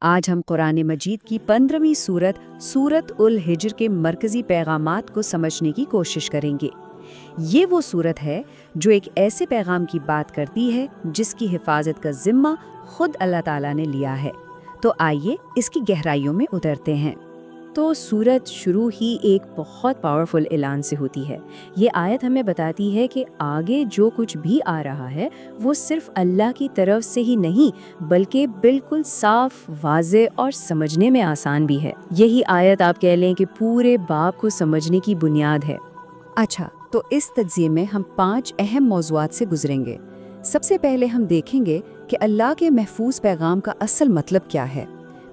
آج ہم قرآن مجید کی 15ویں سورت سورۃ الحجر کے مرکزی پیغامات کو سمجھنے کی کوشش کریں گے۔ یہ وہ سورت ہے جو ایک ایسے پیغام کی بات کرتی ہے جس کی حفاظت کا ذمہ خود اللہ تعالیٰ نے لیا ہے۔ تو آئیے اس کی گہرائیوں میں اترتے ہیں۔ تو سورت شروع ہی ایک بہت پاورفل اعلان سے ہوتی ہے۔ یہ آیت ہمیں بتاتی ہے کہ آگے جو کچھ بھی آ رہا ہے وہ صرف اللہ کی طرف سے ہی نہیں بلکہ بالکل صاف، واضح اور سمجھنے میں آسان بھی ہے۔ یہی آیت آپ کہہ لیں کہ پورے باب کو سمجھنے کی بنیاد ہے۔ اچھا، تو اس تجزیے میں ہم 5 اہم موضوعات سے گزریں گے۔ سب سے پہلے ہم دیکھیں گے کہ اللہ کے محفوظ پیغام کا اصل مطلب کیا ہے،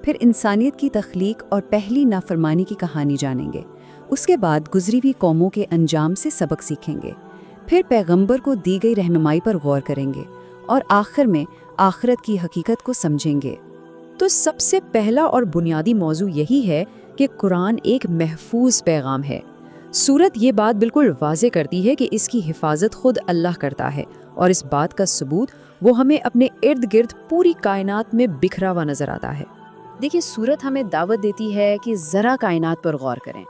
پھر انسانیت کی تخلیق اور پہلی نافرمانی کی کہانی جانیں گے، اس کے بعد گزری ہوئی قوموں کے انجام سے سبق سیکھیں گے، پھر پیغمبر کو دی گئی رہنمائی پر غور کریں گے اور آخر میں آخرت کی حقیقت کو سمجھیں گے۔ تو سب سے پہلا اور بنیادی موضوع یہی ہے کہ قرآن ایک محفوظ پیغام ہے۔ سورت یہ بات بالکل واضح کرتی ہے کہ اس کی حفاظت خود اللہ کرتا ہے، اور اس بات کا ثبوت وہ ہمیں اپنے ارد گرد پوری کائنات میں بکھرا ہوا نظر آتا ہے۔ دیکھیے، سورت ہمیں دعوت دیتی ہے کہ ذرا کائنات پر غور کریں۔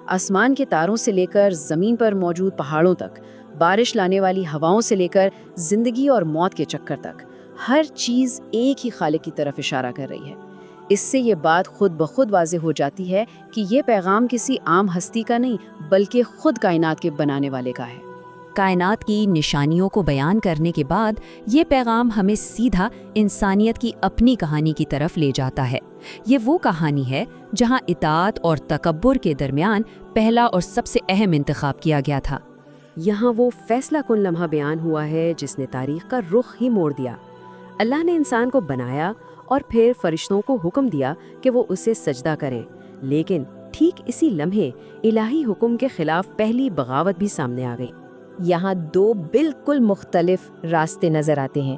آسمان کے تاروں سے لے کر زمین پر موجود پہاڑوں تک، بارش لانے والی ہواؤں سے لے کر زندگی اور موت کے چکر تک، ہر چیز ایک ہی خالق کی طرف اشارہ کر رہی ہے۔ اس سے یہ بات خود بخود واضح ہو جاتی ہے کہ یہ پیغام کسی عام ہستی کا نہیں بلکہ خود کائنات کے بنانے والے کا ہے۔ کائنات کی نشانیوں کو بیان کرنے کے بعد یہ پیغام ہمیں سیدھا انسانیت کی اپنی کہانی کی طرف لے جاتا ہے۔ یہ وہ کہانی ہے جہاں اطاعت اور تکبر کے درمیان پہلا اور سب سے اہم انتخاب کیا گیا تھا۔ یہاں وہ فیصلہ کن لمحہ بیان ہوا ہے جس نے تاریخ کا رخ ہی موڑ دیا۔ اللہ نے انسان کو بنایا اور پھر فرشتوں کو حکم دیا کہ وہ اسے سجدہ کریں، لیکن ٹھیک اسی لمحے الہی حکم کے خلاف پہلی بغاوت بھی سامنے آ گئی۔ یہاں 2 بالکل مختلف راستے نظر آتے ہیں۔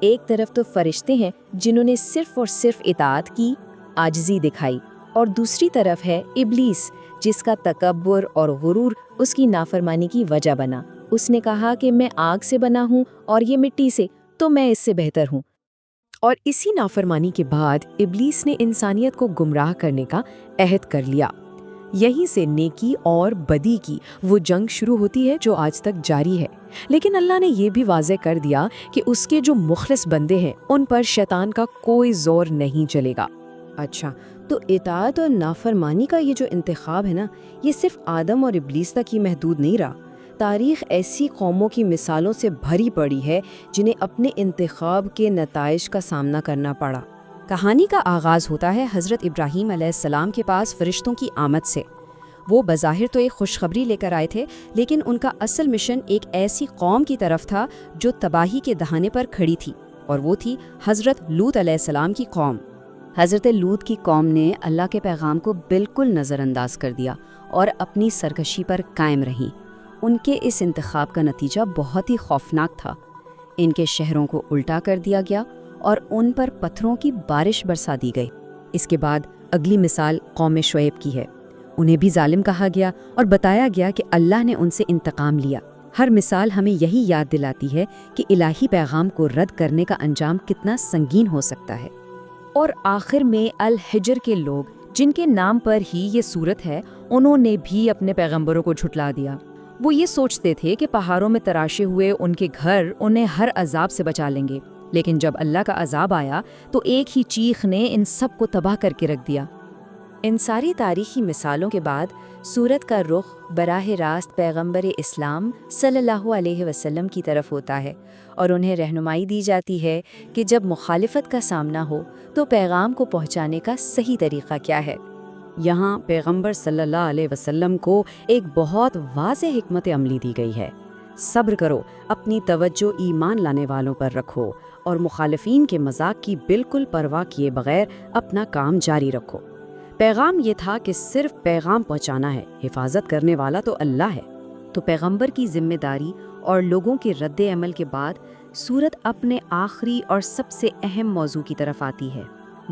ایک طرف تو فرشتے ہیں جنہوں نے صرف اور صرف اطاعت کی، عاجزی دکھائی، اور دوسری طرف ہے ابلیس جس کا تکبر اور غرور اس کی نافرمانی کی وجہ بنا۔ اس نے کہا کہ میں آگ سے بنا ہوں اور یہ مٹی سے، تو میں اس سے بہتر ہوں۔ اور اسی نافرمانی کے بعد ابلیس نے انسانیت کو گمراہ کرنے کا عہد کر لیا۔ یہیں سے نیکی اور بدی کی وہ جنگ شروع ہوتی ہے جو آج تک جاری ہے۔ لیکن اللہ نے یہ بھی واضح کر دیا کہ اس کے جو مخلص بندے ہیں ان پر شیطان کا کوئی زور نہیں چلے گا۔ اچھا، تو اطاعت اور نافرمانی کا یہ جو انتخاب ہے نا، یہ صرف آدم اور ابلیس تک ہی محدود نہیں رہا۔ تاریخ ایسی قوموں کی مثالوں سے بھری پڑی ہے جنہیں اپنے انتخاب کے نتائج کا سامنا کرنا پڑا۔ کہانی کا آغاز ہوتا ہے حضرت ابراہیم علیہ السلام کے پاس فرشتوں کی آمد سے۔ وہ بظاہر تو ایک خوشخبری لے کر آئے تھے، لیکن ان کا اصل مشن ایک ایسی قوم کی طرف تھا جو تباہی کے دہانے پر کھڑی تھی، اور وہ تھی حضرت لوط علیہ السلام کی قوم۔ حضرت لوط کی قوم نے اللہ کے پیغام کو بالکل نظر انداز کر دیا اور اپنی سرکشی پر قائم رہیں۔ ان کے اس انتخاب کا نتیجہ بہت ہی خوفناک تھا۔ ان کے شہروں کو الٹا کر دیا گیا اور ان پر پتھروں کی بارش برسا دی گئی۔ اس کے بعد اگلی مثال قوم شعیب کی ہے۔ انہیں بھی ظالم کہا گیا اور بتایا گیا کہ اللہ نے ان سے انتقام لیا۔ ہر مثال ہمیں یہی یاد دلاتی ہے کہ الہی پیغام کو رد کرنے کا انجام کتنا سنگین ہو سکتا ہے۔ اور آخر میں الحجر کے لوگ، جن کے نام پر ہی یہ سورت ہے، انہوں نے بھی اپنے پیغمبروں کو جھٹلا دیا۔ وہ یہ سوچتے تھے کہ پہاڑوں میں تراشے ہوئے ان کے گھر انہیں ہر عذاب سے بچا لیں گے، لیکن جب اللہ کا عذاب آیا تو ایک ہی چیخ نے ان سب کو تباہ کر کے رکھ دیا۔ ان ساری تاریخی مثالوں کے بعد سورت کا رخ براہ راست پیغمبر اسلام صلی اللہ علیہ وسلم کی طرف ہوتا ہے، اور انہیں رہنمائی دی جاتی ہے کہ جب مخالفت کا سامنا ہو تو پیغام کو پہنچانے کا صحیح طریقہ کیا ہے۔ یہاں پیغمبر صلی اللہ علیہ وسلم کو ایک بہت واضح حکمت عملی دی گئی ہے۔ صبر کرو، اپنی توجہ ایمان لانے والوں پر رکھو، اور مخالفین کے مذاق کی بالکل پرواہ کیے بغیر اپنا کام جاری رکھو۔ پیغام یہ تھا کہ صرف پیغام پہنچانا ہے، حفاظت کرنے والا تو اللہ ہے۔ تو پیغمبر کی ذمہ داری اور لوگوں کے رد عمل کے بعد سورت اپنے آخری اور سب سے اہم موضوع کی طرف آتی ہے،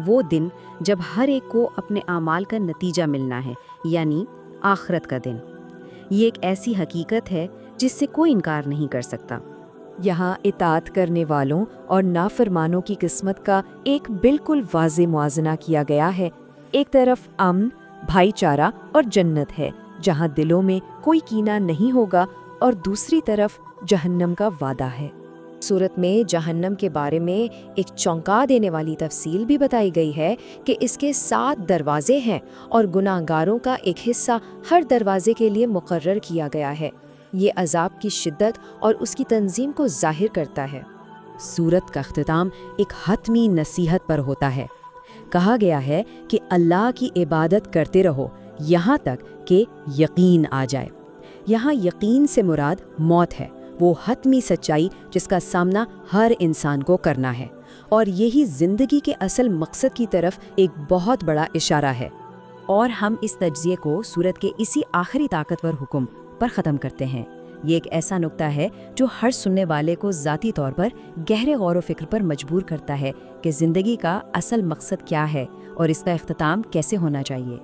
وہ دن جب ہر ایک کو اپنے اعمال کا نتیجہ ملنا ہے، یعنی آخرت کا دن۔ یہ ایک ایسی حقیقت ہے جس سے کوئی انکار نہیں کر سکتا۔ یہاں اطاعت کرنے والوں اور نافرمانوں کی قسمت کا ایک بالکل واضح موازنہ کیا گیا ہے۔ ایک طرف امن، بھائی چارہ اور جنت ہے جہاں دلوں میں کوئی کینہ نہیں ہوگا، اور دوسری طرف جہنم کا وعدہ ہے۔ سورت میں جہنم کے بارے میں ایک چونکا دینے والی تفصیل بھی بتائی گئی ہے کہ اس کے 7 دروازے ہیں اور گناہ گاروں کا ایک حصہ ہر دروازے کے لیے مقرر کیا گیا ہے۔ یہ عذاب کی شدت اور اس کی تنظیم کو ظاہر کرتا ہے۔ سورت کا اختتام ایک حتمی نصیحت پر ہوتا ہے۔ کہا گیا ہے کہ اللہ کی عبادت کرتے رہو یہاں تک کہ یقین آ جائے۔ یہاں یقین سے مراد موت ہے، وہ حتمی سچائی جس کا سامنا ہر انسان کو کرنا ہے، اور یہی زندگی کے اصل مقصد کی طرف ایک بہت بڑا اشارہ ہے۔ اور ہم اس تجزیے کو سورت کے اسی آخری طاقتور حکم پر ختم کرتے ہیں۔ یہ ایک ایسا نقطہ ہے جو ہر سننے والے کو ذاتی طور پر گہرے غور و فکر پر مجبور کرتا ہے کہ زندگی کا اصل مقصد کیا ہے اور اس کا اختتام کیسے ہونا چاہیے۔